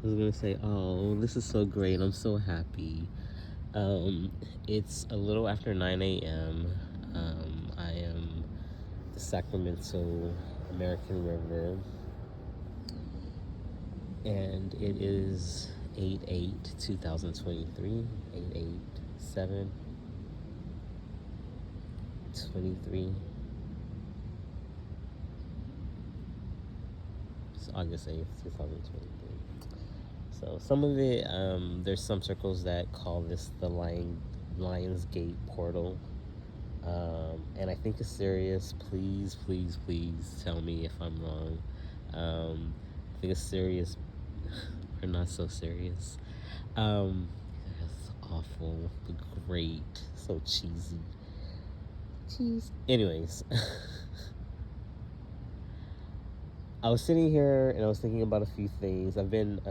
I was gonna say, oh, this is so great. I'm so happy. Um, it's a little after 9 a.m. I am the Sacramento American River, and it is 8/8/2023, 8/8/7/23. It's August 8th, 2023. So some of it, there's some circles that call this the Lion's Gate portal. And I think it's serious. Please, please, please tell me if I'm wrong. I think it's serious or not so serious. That's awful, but great. So cheesy. Cheese. Anyways, I was sitting here and I was thinking about a few things. I've been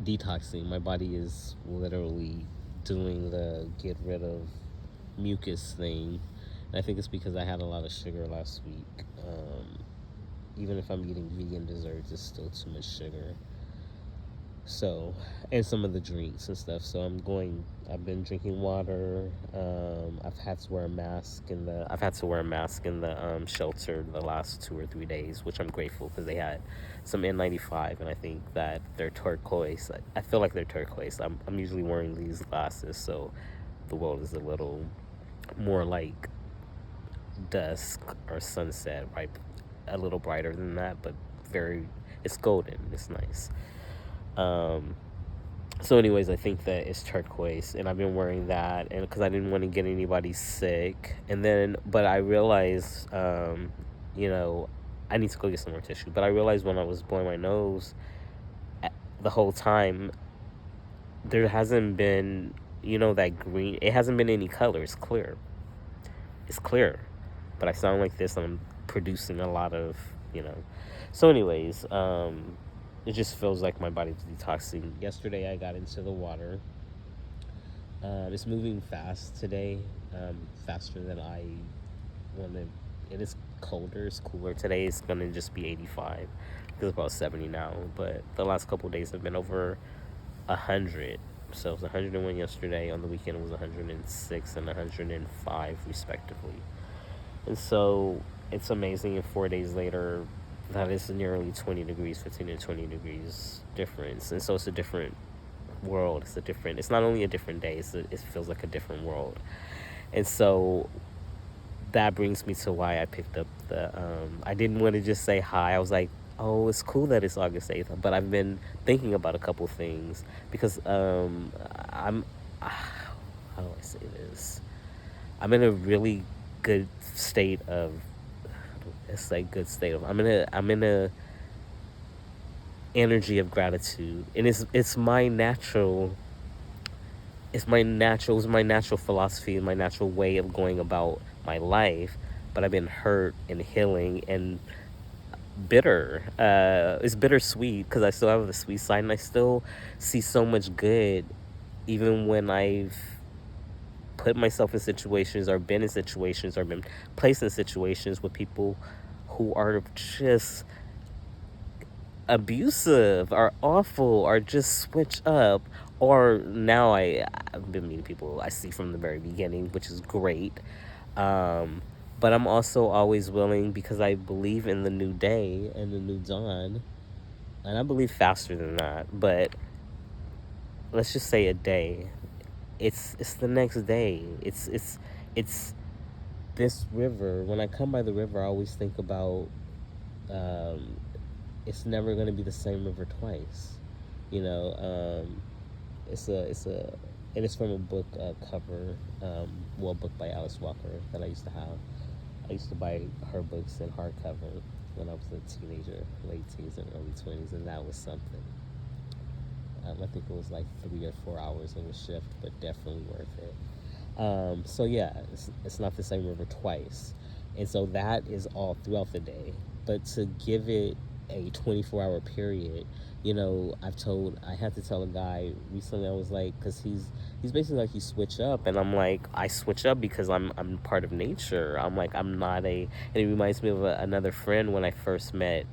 detoxing. My body is literally doing the get rid of mucus thing. And I think it's because I had a lot of sugar last week. Even if I'm eating vegan desserts, it's still too much sugar. So, and some of the drinks and stuff. So I've been drinking water. I've had to wear a mask in the shelter the last 2 or 3 days, which I'm grateful because they had some N95, and I think that they're turquoise. I feel like they're turquoise. I'm usually wearing these glasses, so the world is a little more like dusk or sunset, right? A little brighter than that, but it's golden. It's nice. Um, so, anyways, I think that it's turquoise, and I've been wearing that, and because I didn't want to get anybody sick, but I realized, you know, I need to go get some more tissue. But I realized when I was blowing my nose, the whole time, there hasn't been, that green. It hasn't been any color. It's clear. It's clear, but I sound like this. And I'm producing a lot of, you know. So, anyways, it just feels like my body's detoxing. Yesterday, I got into the water. It's moving fast today, faster than I wanted. It is colder. It's cooler today. It's gonna just be 85. It's about 70 now, but the last couple of days have been over 100. So it was 101 yesterday. On the weekend, it was 106 and 105, respectively. And so it's amazing. And 4 days later, that is nearly 20 degrees, 15 to 20 degrees difference. And so it's a different world. It's not only a different day, it feels like a different world. And so that brings me to why I picked up I didn't want to just say hi. I was like, oh, it's cool that it's August 8th, but I've been thinking about a couple things because I'm how do I say this? I'm in a really good state of I'm in a energy of gratitude, and it's my natural philosophy and my natural way of going about my life. But I've been hurt and healing and bitter. It's bittersweet because I still have the sweet side, and I still see so much good, even when I've put myself in situations or been in situations or been placed in situations with people who are just abusive or awful or just switch up. Or now I've been meeting people I see from the very beginning, which is great. But I'm also always willing, because I believe in the new day and the new dawn, and I believe faster than that. But let's just say a day. It's the next day. It's this river. When I come by the river, I always think about it's never going to be the same river twice. You know, and it's from a book cover, a book by Alice Walker that I used to have. I used to buy her books in hardcover when I was a teenager, late teens and early 20s, and that was something. I think it was like 3 or 4 hours of a shift, but definitely worth it. So yeah, it's not the same river twice, and so that is all throughout the day. But to give it a 24-hour period, I had to tell a guy recently. I was like, because he's basically like, you switch up, and I'm like, I switch up because I'm part of nature. I'm like, I'm not and it reminds me of another friend when I first met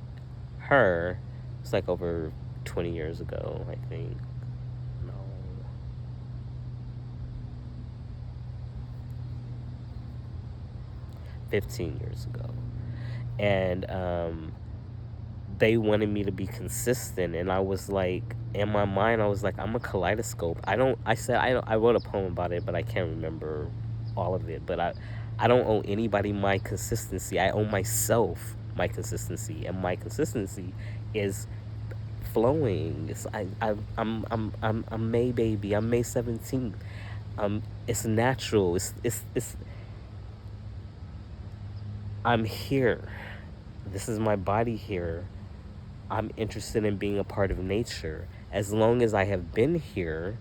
her. It's like over 20 years ago, I think. No. 15 years ago. And they wanted me to be consistent, and I was like, in my mind I was like, I'm a kaleidoscope. I wrote a poem about it, but I can't remember all of it. But I don't owe anybody my consistency. I owe myself my consistency, and my consistency is flowing. I'm May baby. I'm May 17th. It's natural. It's I'm here. This is my body here. I'm interested in being a part of nature. As long as I have been here,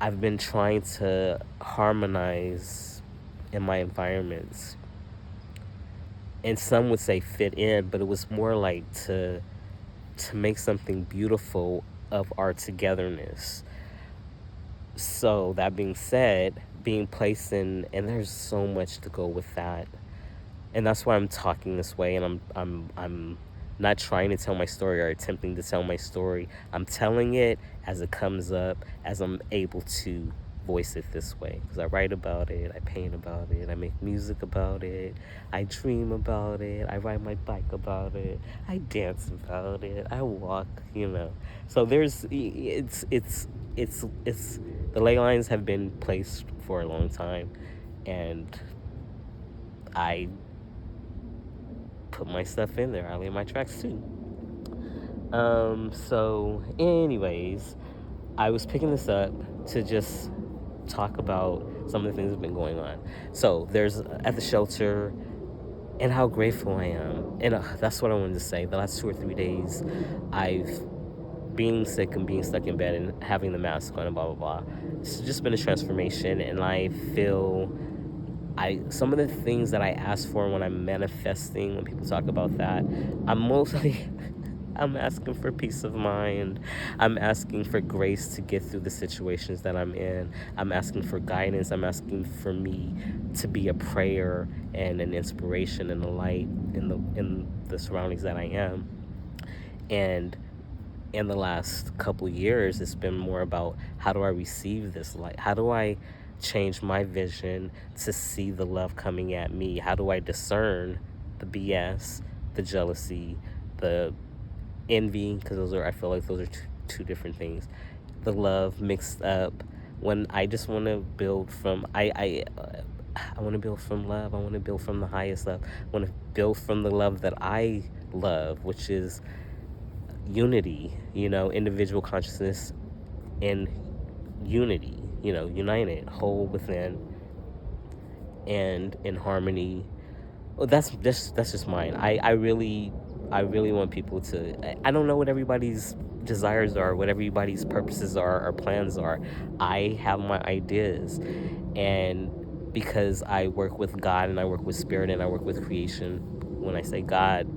I've been trying to harmonize in my environments. And some would say fit in, but it was more like to make something beautiful of our togetherness. So that being said, being placed in, and there's so much to go with that. And that's why I'm talking this way, and I'm not trying to tell my story or attempting to tell my story. I'm telling it as it comes up, as I'm able to voice it this way. Because I write about it, I paint about it, I make music about it, I dream about it, I ride my bike about it, I dance about it, I walk, So it's the ley lines have been placed for a long time, and I put my stuff in there. I lay my tracks too. So anyways, I was picking this up to just talk about some of the things that have been going on. So there's at the shelter, and how grateful I am. And that's what I wanted to say. The last 2 or 3 days, I've being sick and being stuck in bed and having the mask on and blah, blah, blah. It's just been a transformation, and I feel some of the things that I ask for when I'm manifesting, when people talk about that, I'm mostly I'm asking for peace of mind. I'm asking for grace to get through the situations that I'm in. I'm asking for guidance. I'm asking for me to be a prayer and an inspiration and a light in the surroundings that I am. And in the last couple years, it's been more about, how do I receive this light? How do I change my vision to see the love coming at me? How do I discern the BS, the jealousy, the envy? Because I feel like those are two different things. The love mixed up, when I just want to build from, I want to build from love. I want to build from the highest love. I want to build from the love that I love, which is unity, individual consciousness and unity, united, whole within, and in harmony. Well, that's just mine. I really want people to, I don't know what everybody's desires are, what everybody's purposes are or plans are. I have my ideas, and because I work with God and I work with spirit and I work with creation, when I say God,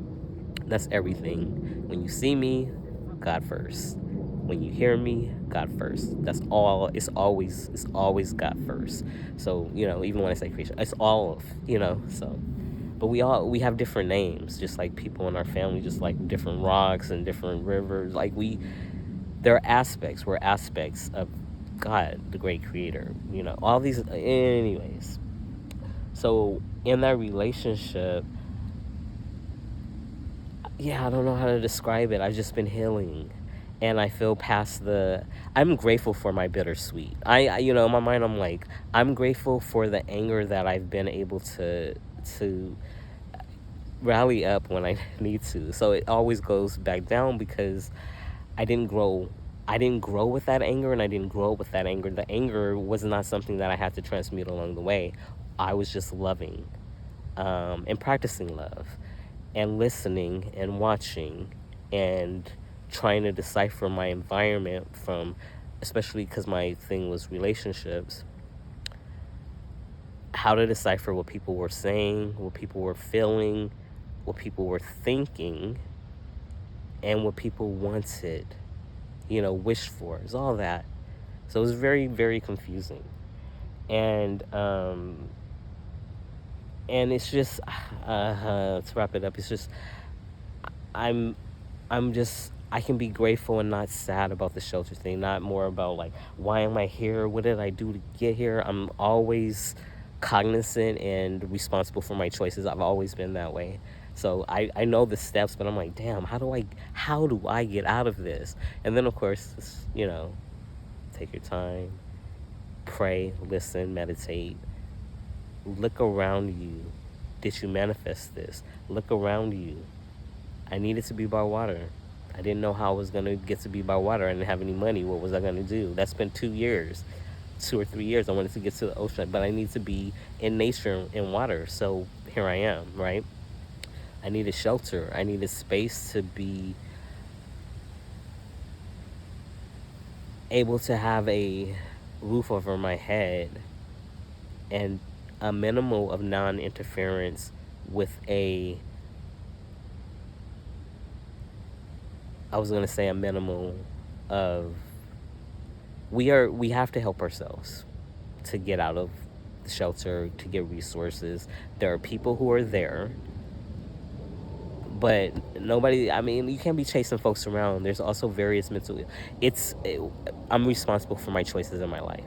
that's everything. When you see me, God first. When you hear me, God first. That's all. It's always God first. So, even when I say creation, it's all of, so. But we have different names, just like people in our family, just like different rocks and different rivers. Like there are aspects. We're aspects of God, the great creator. All these, anyways. So in that relationship, I don't know how to describe it. I've just been healing, and I feel past I'm grateful for my bittersweet. In my mind, I'm like, I'm grateful for the anger that I've been able to rally up when I need to. So it always goes back down, because I didn't grow with that anger, and I didn't grow with that anger. The anger was not something that I had to transmute along the way. I was just loving, and practicing love, and listening and watching, and trying to decipher my environment from, especially because my thing was relationships, how to decipher what people were saying, what people were feeling, what people were thinking, and what people wanted, wished for. It's all that. So it was very, very confusing. And it's just, to wrap it up, it's just, I'm just I can be grateful and not sad about the shelter thing, not more about like, why am I here? What did I do to get here? I'm always cognizant and responsible for my choices. I've always been that way. So I know the steps, but I'm like, damn, how do I get out of this? And then of course, take your time, pray, listen, meditate, look around you. Did you manifest this? Look around you. I needed to be by water. I didn't know how I was going to get to be by water. I didn't have any money. What was I going to do? That's been 2 years, 2 or 3 years. I wanted to get to the ocean, but I need to be in nature, in water. So here I am, right? I needed shelter. I needed space to be able to have a roof over my head and a minimal of non-interference with I was going to say a minimal of, we have to help ourselves to get out of the shelter, to get resources. There are people who are there, but nobody, I mean, you can't be chasing folks around. There's also various I'm responsible for my choices in my life.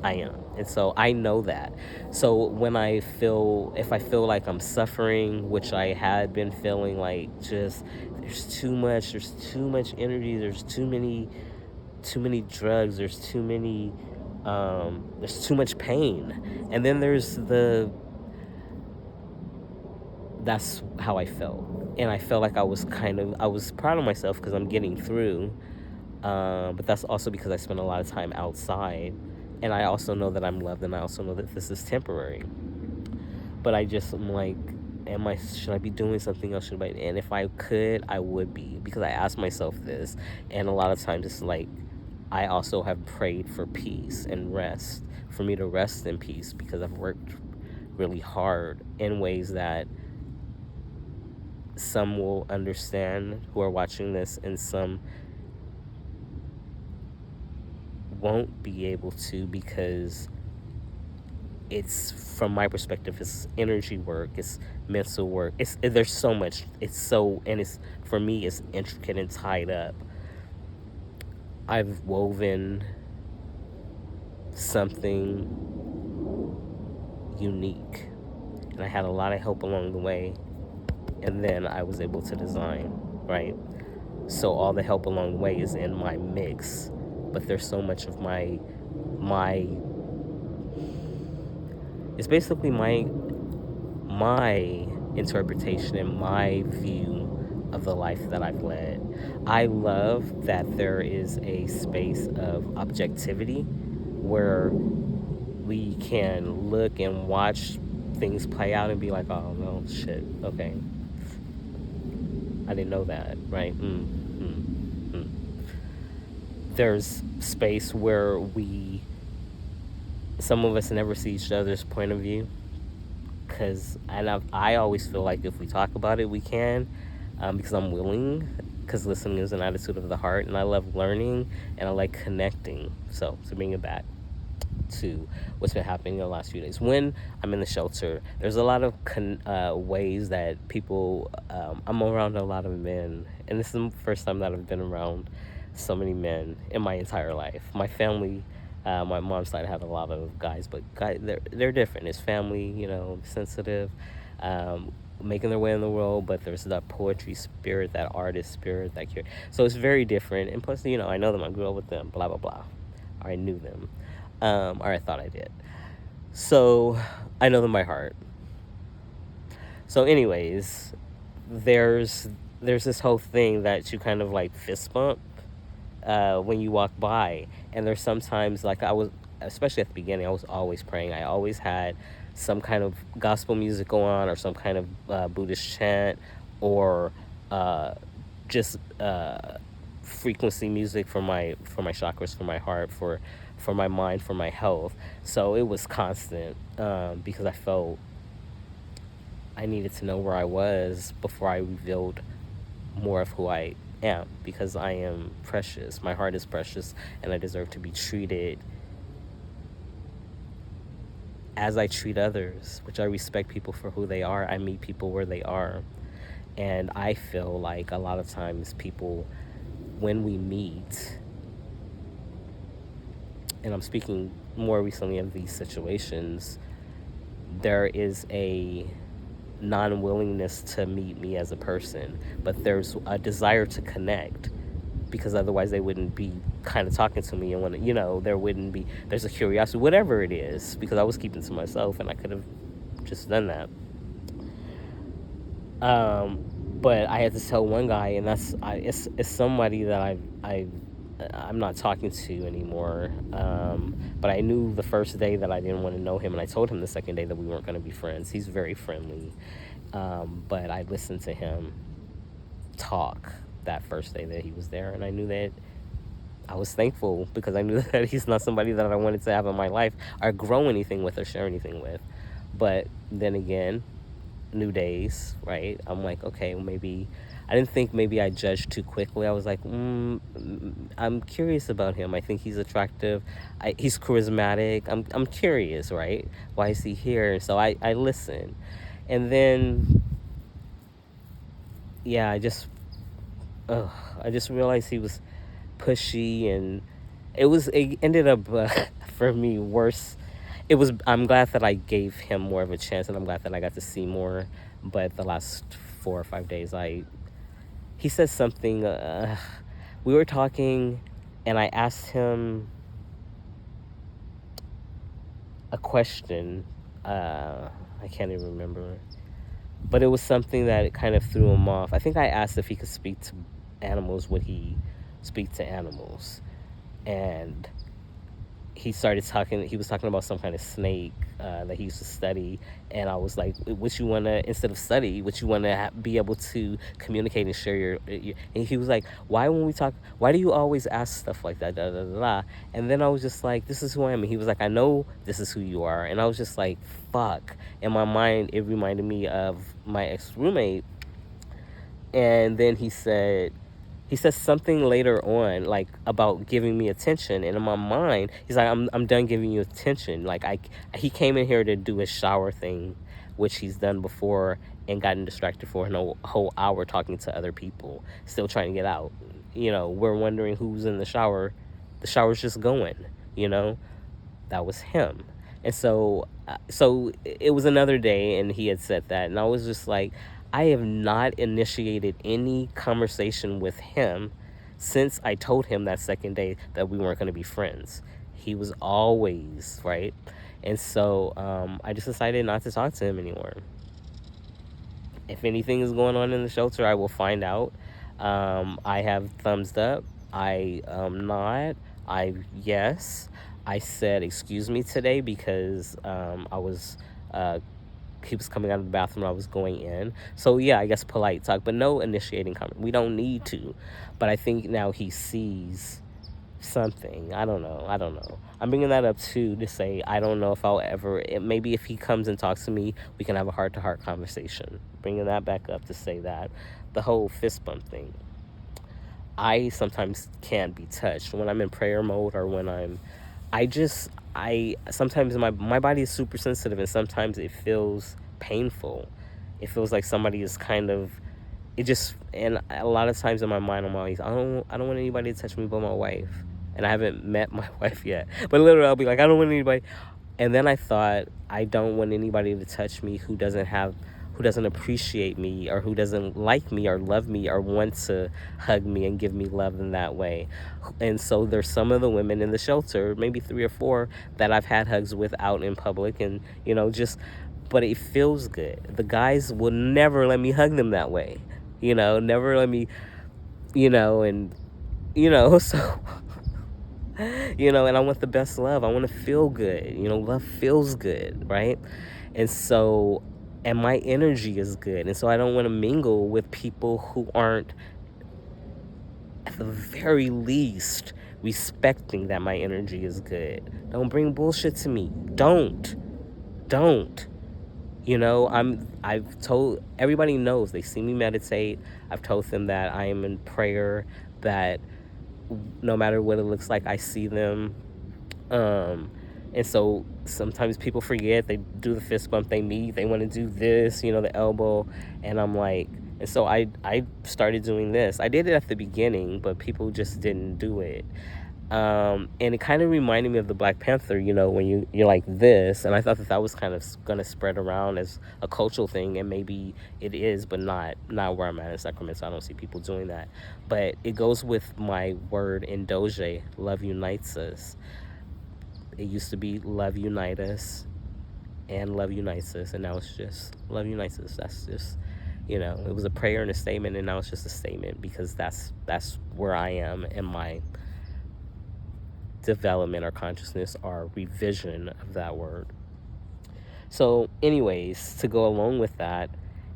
I am. And so I know that. So when if I feel like I'm suffering, which I had been feeling, like, just there's too much energy, there's too many drugs, there's too much pain. And then that's how I felt. And I felt like I was proud of myself because I'm getting through. But that's also because I spent a lot of time outside. And I also know that I'm loved, and I also know that this is temporary. But I'm like, should I be doing something else? And if I could, I would be, because I asked myself this. And a lot of times it's like, I also have prayed for peace and rest, for me to rest in peace, because I've worked really hard in ways that some will understand who are watching this, and some won't be able to, because it's, from my perspective, it's energy work, it's mental work, there's so much, for me, it's intricate and tied up. I've woven something unique, and I had a lot of help along the way, and then I was able to design, right? So all the help along the way is in my mix, but there's so much of my it's basically my interpretation and my view of the life that I've led. I love that there is a space of objectivity where we can look and watch things play out and be like, oh, well, shit, okay, I didn't know that, right? There's space where some of us never see each other's point of view, I always feel like if we talk about it, we can, because I'm willing, because listening is an attitude of the heart, and I love learning, and I like connecting. So to bring it back to what's been happening in the last few days. When I'm in the shelter, there's a lot of ways that people, I'm around a lot of men, and this is the first time that I've been around so many men in my entire life. My family, my mom's side had a lot of guys, but they're different. It's family, sensitive, making their way in the world, but there's that poetry spirit, that artist spirit, so it's very different. And plus, I know them, I grew up with them, blah blah blah, or I knew them, or I thought I did, so I know them by heart. So anyways, there's this whole thing that you kind of like fist bump when you walk by. And there's sometimes, like, especially at the beginning, I was always praying. I always had some kind of gospel music go on, or some kind of Buddhist chant, or just frequency music for my chakras, for my heart, for my mind, for my health. So it was constant, because I felt I needed to know where I was before I revealed more of who I am, because I am precious. My heart is precious, and I deserve to be treated as I treat others, which I respect people for who they are. I meet people where they are. And I feel like a lot of times people, when we meet, and I'm speaking more recently of these situations, there is a non-willingness to meet me as a person, but there's a desire to connect, because otherwise they wouldn't be kind of talking to me, and when, there wouldn't be, there's a curiosity, whatever it is, because I was keeping to myself and I could have just done that. But I had to tell one guy, and it's somebody that I'm not talking to anymore. But I knew the first day that I didn't want to know him, and I told him the second day that we weren't going to be friends. He's very friendly, but I listened to him talk that first day that he was there, and I knew that I was thankful, because I knew that he's not somebody that I wanted to have in my life or grow anything with or share anything with. But then again, new days, right? I'm like, okay, maybe I didn't think, maybe I judged too quickly. I was like, I'm curious about him. I think he's attractive. He's charismatic. I'm curious, right? Why is he here? And so I listen. And then, yeah, I just realized he was pushy, and it ended up for me worse. I'm glad that I gave him more of a chance, and I'm glad that I got to see more. But the last 4 or 5 days, he said something. We were talking, and I asked him a question. I can't even remember, but it was something that kind of threw him off. I think I asked if he could speak to animals. Would he speak to animals? And he was talking about some kind of snake that he used to study, and I was like, what you want to, instead of study, what you want to be able to communicate and share your, and he was like, why do you always ask stuff like that, da, da, da, da. And then I was just like, this is who I am. And he was like, I know this is who you are. And I was just like, fuck. In my mind, it reminded me of my ex-roommate. And then he says something later on, like, about giving me attention, and in my mind, he's like, I'm done giving you attention. Like, he came in here to do his shower thing, which he's done before, and gotten distracted for a whole hour talking to other people, still trying to get out. We're wondering who's in the shower. The shower's just going. That was him. And so it was another day, and he had said that, and I was just like, I have not initiated any conversation with him since I told him that second day that we weren't going to be friends. He was always right. And so I just decided not to talk to him anymore. If anything is going on in the shelter, I will find out. I have thumbs up. I nod. Yes. I said excuse me today, because he was coming out of the bathroom, I was going in. So yeah, I guess polite talk, but no initiating comment. We don't need to. But I think now he sees something. I don't know. I'm bringing that up too, to say I don't know if I'll ever, maybe if he comes and talks to me, we can have a heart-to-heart conversation. Bringing that back up to say that the whole fist bump thing, I sometimes can't be touched when I'm in prayer mode, or when I sometimes my body is super sensitive, and sometimes it feels painful. It feels like somebody is kind of, and a lot of times in my mind, I'm always, I don't want anybody to touch me but my wife. And I haven't met my wife yet. But literally, I'll be like, I don't want anybody. And then I thought, I don't want anybody to touch me who doesn't appreciate me, or who doesn't like me or love me or want to hug me and give me love in that way. And so there's some of the women in the shelter, maybe 3 or 4, that I've had hugs with out in public, and but it feels good. The guys will never let me hug them that way. Never let me, and so and I want the best love. I want to feel good. Love feels good, right? And so, and my energy is good. And so I don't want to mingle with people who aren't, at the very least, respecting that my energy is good. Don't bring bullshit to me. Don't. I've told, everybody knows, they see me meditate. I've told them that I am in prayer, that no matter what it looks like, I see them. And so sometimes people forget, they do the fist bump, they want to do this, the elbow. And I'm like, And so I started doing this. I did it at the beginning, but people just didn't do it. And it kind of reminded me of the Black Panther, when you're like this. And I thought that was kind of going to spread around as a cultural thing, and maybe it is, but not where I'm at in Sacramento. I don't see people doing that. But it goes with my word in Doge, love unites us. It used to be love unite us and love unites us, and now it's just love unites us. That's just, it was a prayer and a statement, and now it's just a statement, because that's where I am in my development or consciousness or revision of that word. So anyways, to go along with that,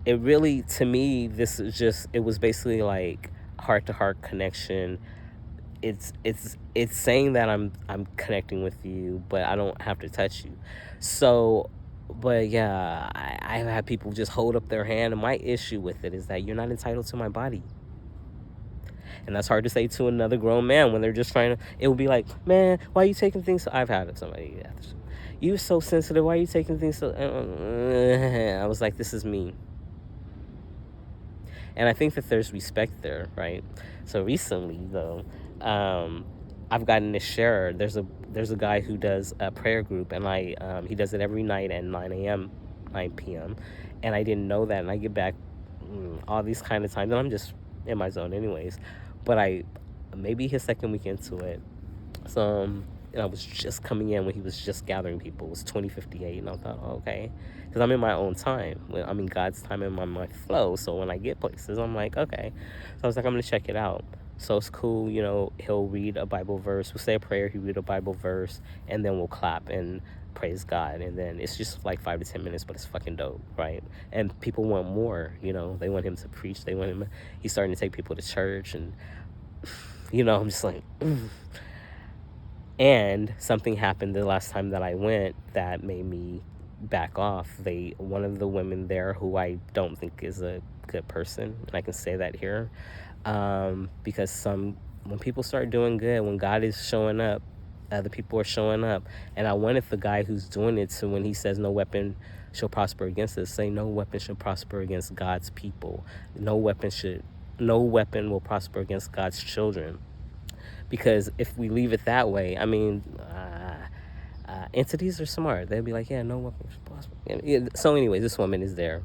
it really, to me, it was basically like heart to heart connection. It's saying that I'm connecting with you, but I don't have to touch you. So, but yeah, I have people just hold up their hand, and my issue with it is that you're not entitled to my body. And that's hard to say to another grown man when they're just trying to, it would be like, man, why are you taking things so, I've had somebody, you're so sensitive, why are you taking things so, I was like, this is me. And I think that there's respect there, right? So recently, though, I've gotten to share. There's a guy who does a prayer group, and he does it every night at 9 a.m., 9 p.m., and I didn't know that. And I get back all these kind of times, and I'm just in my zone anyways. But maybe his second week into it, so and I was just coming in when he was just gathering people. It was 20:58, and I thought, oh, okay, because I'm in my own time. I'm in God's time, and my flow. So when I get places, I'm like, okay. So I was like, I'm gonna check it out. So it's cool, he'll read a Bible verse, we'll say a prayer, he'll read a Bible verse, and then we'll clap and praise God. And then it's just like 5 to 10 minutes, but it's fucking dope, right? And people want more, they want him to preach, he's starting to take people to church, and I'm just like, And something happened the last time that I went that made me back off. One of the women there, who I don't think is a good person, and I can say that here, because when people start doing good, when God is showing up, other people are showing up. And I wanted the guy who's doing it to, when he says no weapon shall prosper against us, say no weapon shall prosper against God's people. No weapon will prosper against God's children. Because if we leave it that way, I mean, entities are smart. They'll be like, yeah, no weapon is possible. So anyways, this woman is there,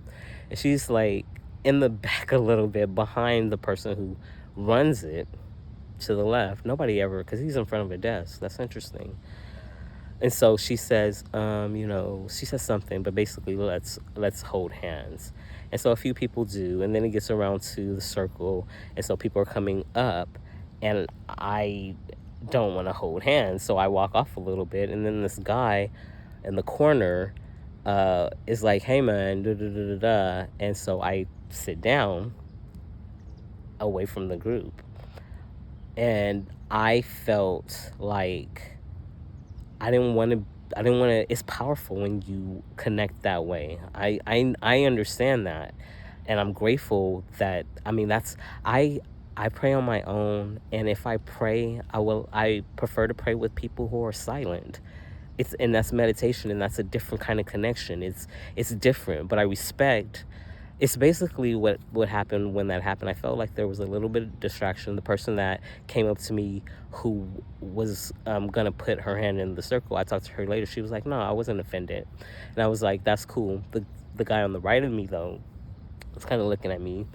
and she's like in the back a little bit behind the person who runs it, to the left. Nobody ever, because he's in front of a desk. That's interesting. And so she says, she says something, but basically, let's hold hands. And so a few people do, and then it gets around to the circle, and so people are coming up, and I don't want to hold hands, so I walk off a little bit, and then this guy in the corner is like, hey man, da da da da da, and so I sit down away from the group, and I felt like I didn't want to. It's powerful when you connect that way. I understand that, and I'm grateful that. I mean, I pray on my own, and if I pray, I prefer to pray with people who are silent. And that's meditation, and that's a different kind of connection. It's different, but I respect. It's basically what happened when that happened. I felt like there was a little bit of distraction. The person that came up to me, who was gonna put her hand in the circle, I talked to her later. She was like, no, I wasn't offended. And I was like, that's cool. The guy on the right of me, though, was kind of looking at me,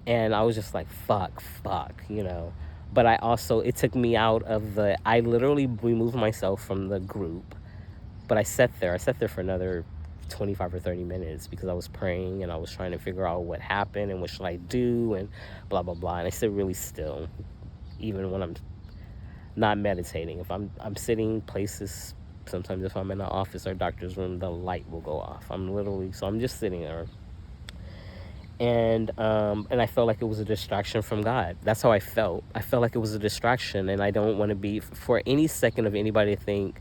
and I was just like, fuck, but it took me out of I literally removed myself from the group. But I sat there for another 25 or 30 minutes, because I was praying, and I was trying to figure out what happened and what should I do, and blah blah blah. And I sit really still, even when I'm not meditating. If I'm sitting places, sometimes if I'm in an office or doctor's room, the light will go off. I'm just sitting there, and I felt like it was a distraction from God. That's how I felt. I felt like it was a distraction, and I don't want to be for any second of anybody to think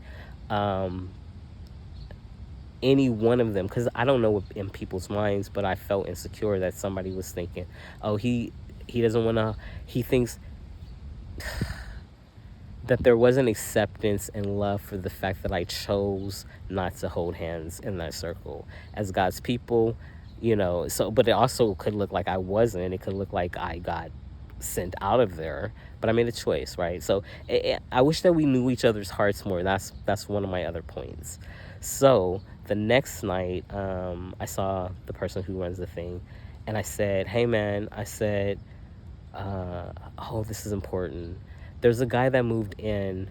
any one of them, because I don't know what in people's minds, but I felt insecure that somebody was thinking, oh, he doesn't want to, he thinks that there wasn't acceptance and love for the fact that I chose not to hold hands in that circle. As God's people, So, but it also could look like I wasn't. It could look like I got sent out of there, but I made a choice, right? So I wish that we knew each other's hearts more. That's one of my other points. So the next night, I saw the person who runs the thing, and I said, "Hey, man," I said, "Oh, this is important. There's a guy that moved in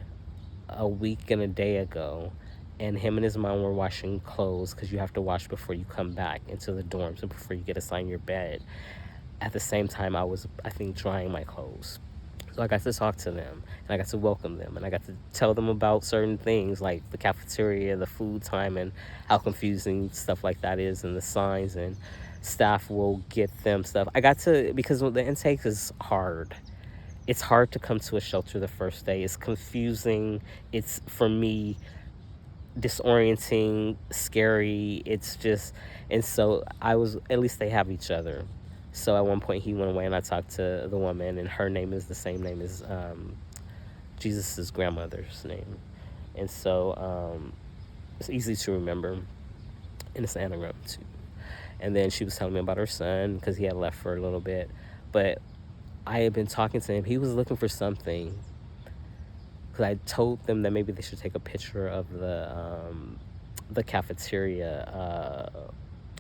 a week and a day ago, and him and his mom were washing clothes because you have to wash before you come back into the dorms and before you get assigned your bed. At the same time, I was, I think, drying my clothes. So I got to talk to them, and I got to welcome them, and I got to tell them about certain things like the cafeteria, the food time, and how confusing stuff like that is, and the signs, and staff will get them stuff. I got to, because the intake is hard. It's hard to come to a shelter the first day. It's confusing. It's, for me, disorienting, scary. It's just, and so I was, at least they have each other. So at one point he went away, and I talked to the woman, and her name is the same name as Jesus's grandmother's name. And so it's easy to remember, and it's an anagram too. And then she was telling me about her son because he had left for a little bit. But I had been talking to him. He was looking for something, because I told them that maybe they should take a picture of the cafeteria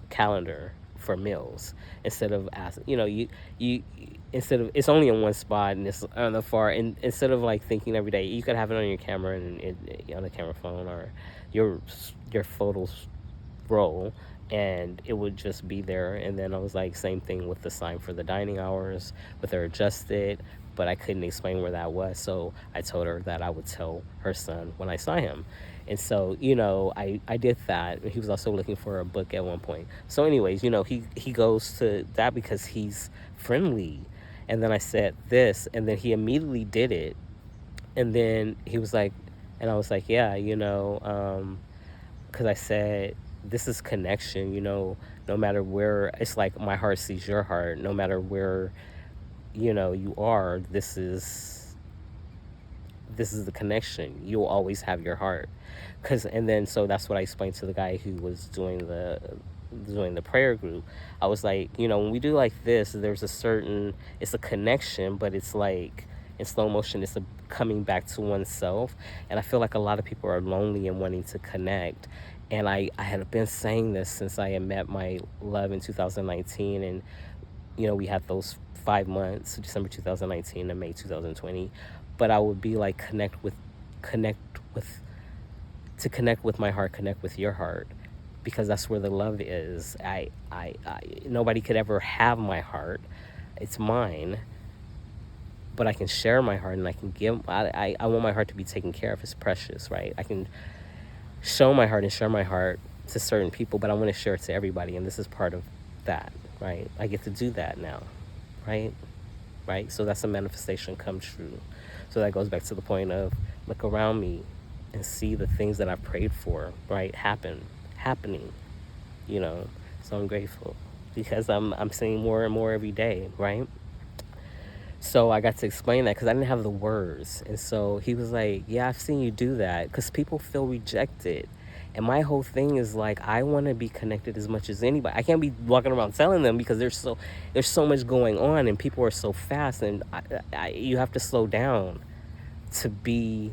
calendar for meals, instead of asking, you instead of, it's only in one spot and it's on the far, and instead of like thinking every day, you could have it on your camera and on the camera phone, or your photos roll, and it would just be there. And then I was like, same thing with the sign for the dining hours, but they're adjusted, but I couldn't explain where that was. So I told her that I would tell her son when I saw him. And so, I did that. He was also looking for a book at one point. So anyways, he goes to that because he's friendly. And then I said this, and then he immediately did it. And then he was like, and I was like, yeah, because I said, this is connection, no matter where, it's like my heart sees your heart, no matter where, you are, this is the connection. You'll always have your heart. And then, so that's what I explained to the guy who was doing the prayer group. I was like, when we do like this, there's it's a connection, but it's like in slow motion, it's a coming back to oneself. And I feel like a lot of people are lonely and wanting to connect. And I had been saying this since I had met my love in 2019. And, we had those 5 months, December 2019 to May 2020. But I would be like, connect with my heart, connect with your heart, because that's where the love is. Nobody could ever have my heart. It's mine. But I can share my heart, and I can give, I want my heart to be taken care of. It's precious, right? I can show my heart and share my heart to certain people, but I want to share it to everybody, and this is part of that, right? I get to do that now, right? So that's a manifestation come true. So that goes back to the point of, look around me and see the things that I prayed for, right, happening, So I'm grateful because I'm seeing more and more every day, right? So I got to explain that because I didn't have the words. And so he was like, yeah, I've seen you do that, because people feel rejected. And my whole thing is like, I want to be connected as much as anybody. I can't be walking around telling them, because there's so much going on, and people are so fast, and you have to slow down to be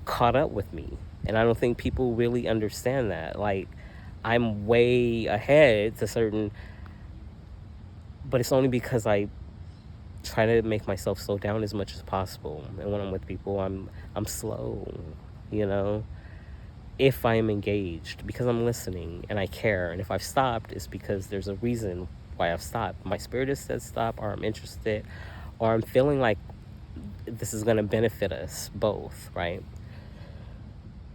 caught up with me. And I don't think people really understand that. Like, I'm way ahead to certain, but it's only because I try to make myself slow down as much as possible. And when I'm with people, I'm slow, if I am engaged, because I'm listening and I care. And if I've stopped, it's because there's a reason why I've stopped. My spirit has said stop, or I'm interested, or I'm feeling like this is going to benefit us both, right?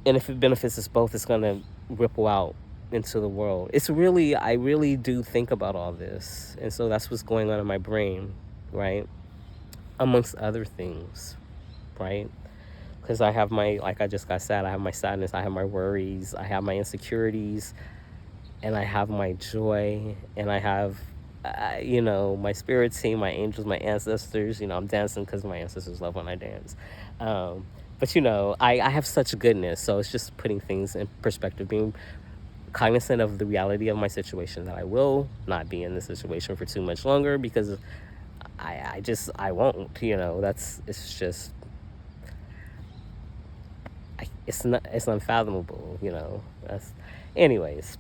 And if it benefits us both, it's going to ripple out into the world. I really do think about all this. And so that's what's going on in my brain, right? Amongst other things, right? Because I have like I just got said, I have my sadness, I have my worries, I have my insecurities, and I have my joy, and I have, my spirit team, my angels, my ancestors. I'm dancing because my ancestors love when I dance. But I have such goodness, so it's just putting things in perspective, being cognizant of the reality of my situation, that I will not be in this situation for too much longer, because I won't, it's just, it's unfathomable, anyways.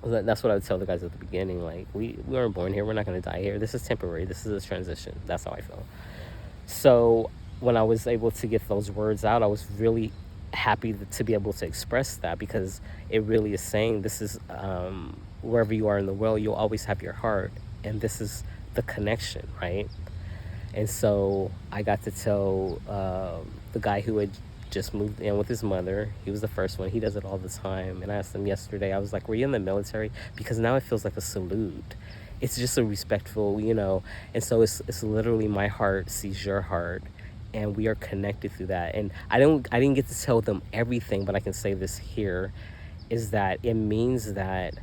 That's what I would tell the guys at the beginning. Like, we weren't born here. We're not going to die here. This is temporary. This is a transition. That's how I feel. So when I was able to get those words out, I was really happy to be able to express that, because it really is saying, this is, wherever you are in the world, you'll always have your heart. And this is the connection, right? And so I got to tell the guy who had just moved in with his mother. He was the first one. He does it all the time. And I asked him yesterday, I was like, were you in the military? Because now it feels like a salute. It's just a respectful, And so it's literally, my heart sees your heart, and we are connected through that. And I didn't get to tell them everything, but I can say this here, is that it means that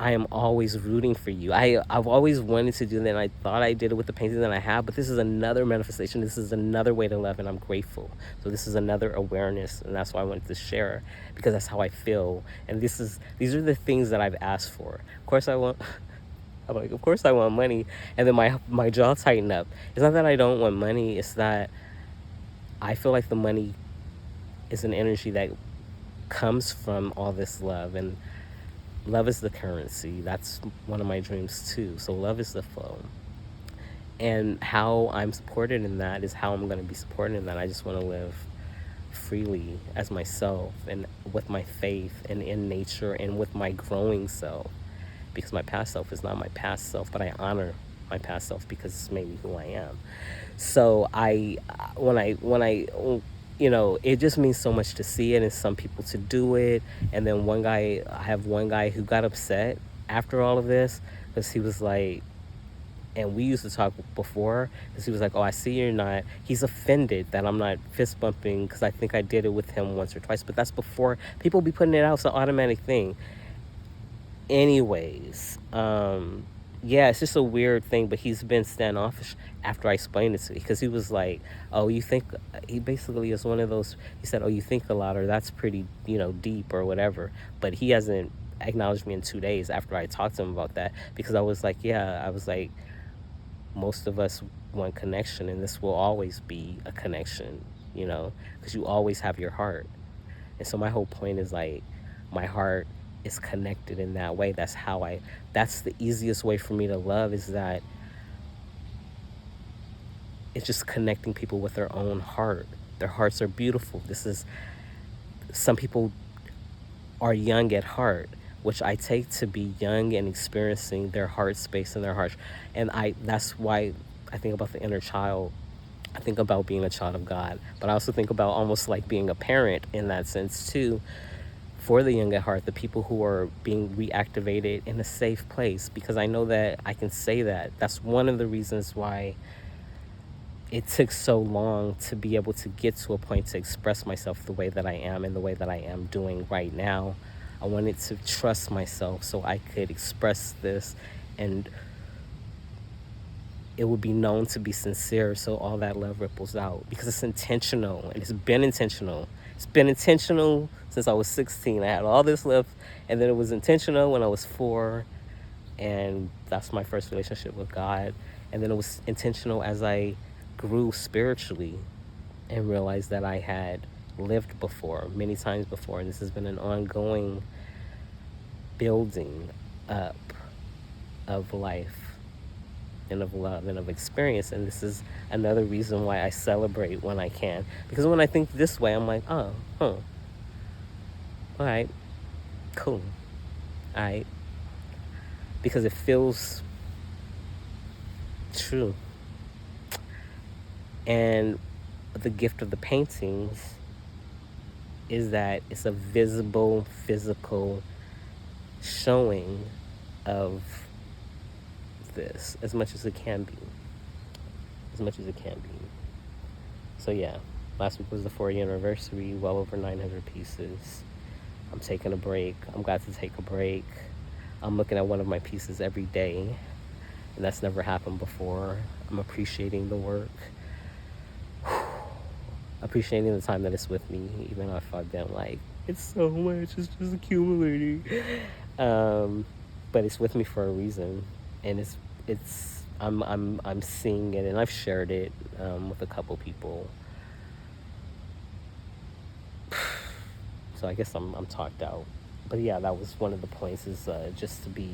I am always rooting for you. I've always wanted to do that, and I thought I did it with the painting that I have, but this is another manifestation. This is another way to love, and I'm grateful. So this is another awareness, and that's why I wanted to share, because that's how I feel. And these are the things that I've asked for. Of course of course I want money. And then my jaw tightened up. It's not that I don't want money, it's that I feel like the money is an energy that comes from all this love, and love is the currency. That's one of my dreams too. So love is the flow. And how I'm supported in that is how I'm going to be supported in that. I just want to live freely as myself, and with my faith, and in nature, and with my growing self. Because my past self is not my past self, but I honor my past self because it's made me who I am. So when I it just means so much to see it, and some people to do it. And then I have one guy who got upset after all of this, because he was like, and we used to talk before, because he was like, oh, I see he's offended that I'm not fist bumping, because I think I did it with him once or twice, but that's before. People be putting it out, it's an automatic thing. Anyways, yeah, it's just a weird thing, but he's been standoffish after I explained it to him, because he was like, oh, he basically is one of those, he said, oh, you think a lot, or that's pretty, deep, or whatever. But he hasn't acknowledged me in 2 days after I talked to him about that, because I was like, most of us want connection, and this will always be a connection, because you always have your heart. And so my whole point is, like, my heart is connected in that way. That's the easiest way for me to love, is that it's just connecting people with their own heart. Their hearts are beautiful. Some people are young at heart, which I take to be young and experiencing their heart space and their heart. And that's why I think about the inner child. I think about being a child of God, but I also think about almost like being a parent in that sense too, for the young at heart, the people who are being reactivated in a safe place, because I know that I can say that. That's one of the reasons why it took so long to be able to get to a point to express myself the way that I am, and the way that I am doing right now. I wanted to trust myself so I could express this, and it would be known to be sincere, so all that love ripples out, because it's intentional, and it's been intentional. It's been intentional since I was 16. I had all this love, and then it was intentional when I was 4, and that's my first relationship with God. And then it was intentional as I grew spiritually and realized that I had lived before, many times before, and this has been an ongoing building up of life and of love and of experience. And this is another reason why I celebrate when I can, because when I think this way, I'm like, oh, all right, cool, all right, because it feels true. And the gift of the paintings is that it's a visible, physical showing of this, as much as it can be. So yeah, last week was the 4th anniversary, well over 900 pieces. I'm taking a break. I'm glad to take a break. I'm looking at one of my pieces every day, and that's never happened before. I'm appreciating the work, appreciating the time that it's with me, even if I've been like It's so much. It's just accumulating. But it's with me for a reason, and I'm seeing it, and I've shared it with a couple people. So I guess I'm talked out. But yeah, that was one of the points, is just to be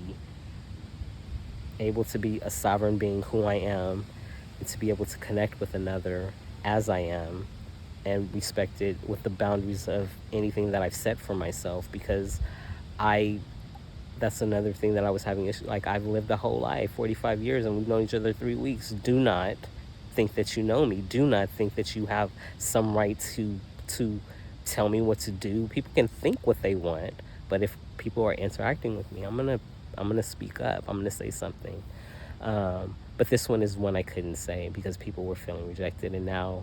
able to be a sovereign being who I am, and to be able to connect with another as I am, and respect it with the boundaries of anything that I've set for myself. Because I that's another thing that I was having issue. Like, I've lived a whole life, 45 years, and we've known each other 3 weeks. Do not think that you know me. Do not think that you have some right to tell me what to do. People can think what they want, but if people are interacting with me, I'm gonna speak up. I'm gonna say something. But this one is one I couldn't say because people were feeling rejected, and now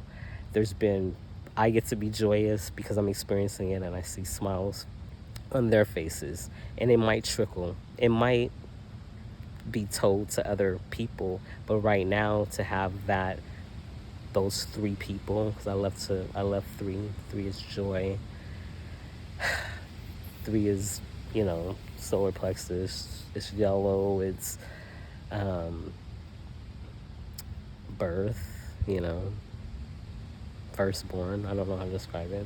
I get to be joyous because I'm experiencing it, and I see smiles on their faces, and it might trickle. It might be told to other people, but right now, to have those 3 people, because I love 3. 3 is joy. 3 is, solar plexus. It's yellow. It's um, birth. Firstborn. I don't know how to describe it.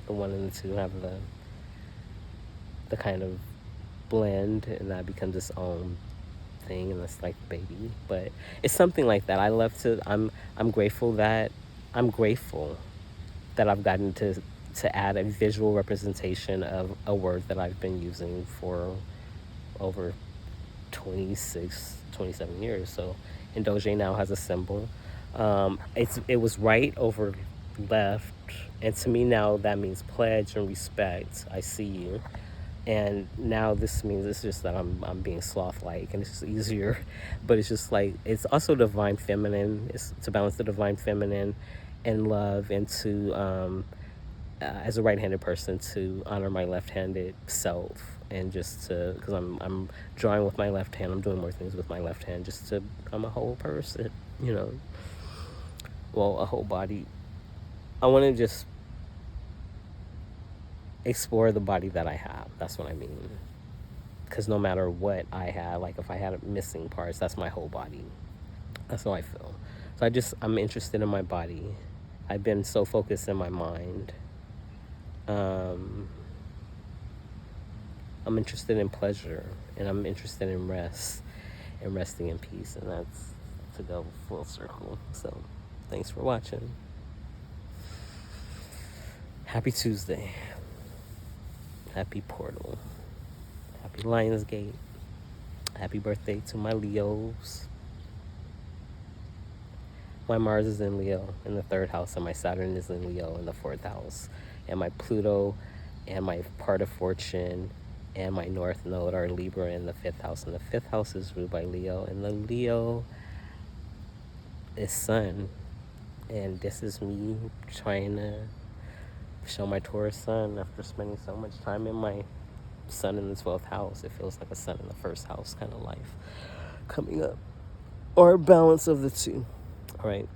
The 1 and the 2 have the kind of blend, and that becomes its own thing, and it's like baby. But it's something like that. I'm grateful that I've gotten to add a visual representation of a word that I've been using for over 27 years. So Indoje now has a symbol. It was right over left, and to me now that means pledge and respect. I see you. And now this means it's just that I'm being sloth-like, and it's just easier. But it's just like, it's also divine feminine. It's to balance the divine feminine and love, and to as a right-handed person, to honor my left-handed self, and just to, because I'm drawing with my left hand, I'm doing more things with my left hand, just to become a whole person, well, a whole body. I want to just explore the body that I have. That's what I mean. Because no matter what I have, like if I had missing parts, that's my whole body. That's how I feel. So I'm interested in my body. I've been so focused in my mind. I'm interested in pleasure, and I'm interested in rest and resting in peace, and that's to go full circle. So thanks for watching. Happy Tuesday. Happy Portal. Happy Lionsgate. Happy birthday to my Leos. My Mars is in Leo in the 3rd house, and my Saturn is in Leo in the 4th house. And my Pluto and my part of fortune and my North Node are Libra in the 5th house. And the 5th house is ruled by Leo. And the Leo is Sun. And this is me trying to show my Taurus Sun after spending so much time in my Sun in the 12th house. It feels like a Sun in the 1st house kind of life coming up. Or a balance of the two. All right.